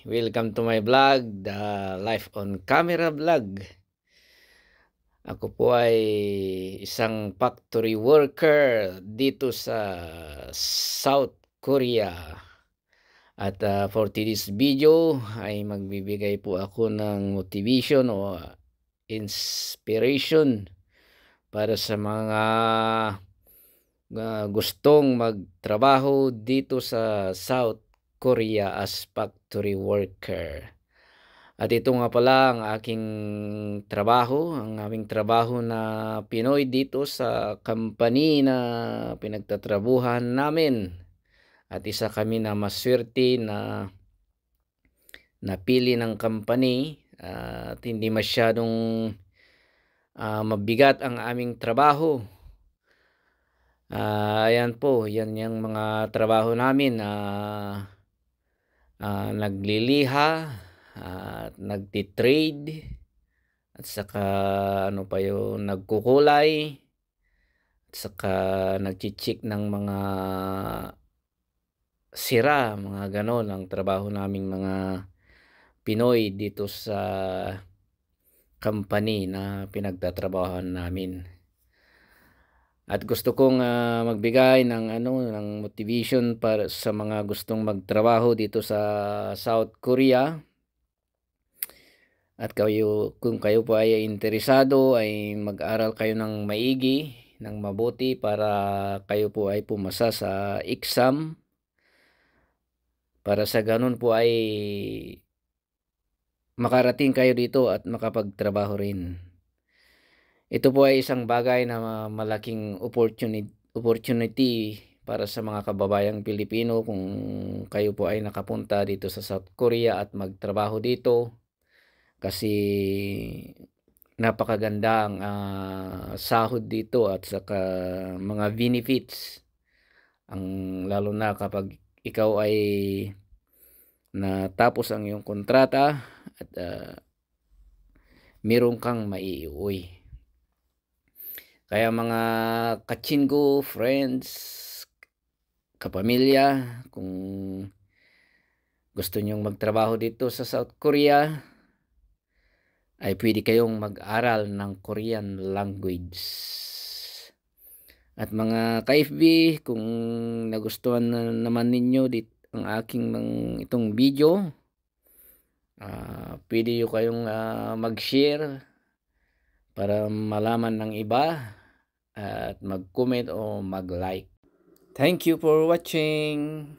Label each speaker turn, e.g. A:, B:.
A: Welcome to my vlog, the Life on Camera vlog. Ako po ay isang factory worker dito sa South Korea. At for today's video ay magbibigay po ako ng motivation o inspiration para sa mga gustong magtrabaho dito sa South Korea as factory worker. At ito nga pala ang aking trabaho, ang aming trabaho na Pinoy dito sa company na pinagtatrabuhan namin. At isa kami na maswerte na napili ng company at hindi masyadong mabigat ang aming trabaho. Ayan po, yan yung mga trabaho namin na nagliliha at nagtitrade at saka ano pa yung nagkukulay at saka nagchichik ng mga sira, mga ganon ang trabaho naming mga Pinoy dito sa company na pinagtatrabahan namin. At gusto kong magbigay ng ng motivation para sa mga gustong magtrabaho dito sa South Korea. At kung kayo po ay interesado ay mag-aral kayo ng maigi, ng mabuti para kayo po ay pumasa sa exam. Para sa ganun po ay makarating kayo dito at makapagtrabaho rin. Ito po ay isang bagay na malaking opportunity para sa mga kababayang Pilipino kung kayo po ay nakapunta dito sa South Korea at magtrabaho dito. Kasi napakaganda ang sahod dito at saka mga benefits. Lalo na kapag ikaw ay natapos ang iyong kontrata at meron kang maiuwi. Kaya mga kachingo, friends, kapamilya, kung gusto nyong magtrabaho dito sa South Korea, ay pwede kayong mag-aral ng Korean language. At mga ka-FB, kung nagustuhan naman ninyo ang aking itong video, pwede nyo kayong mag-share para malaman ng iba at mag-comment o mag-like. Thank you for watching.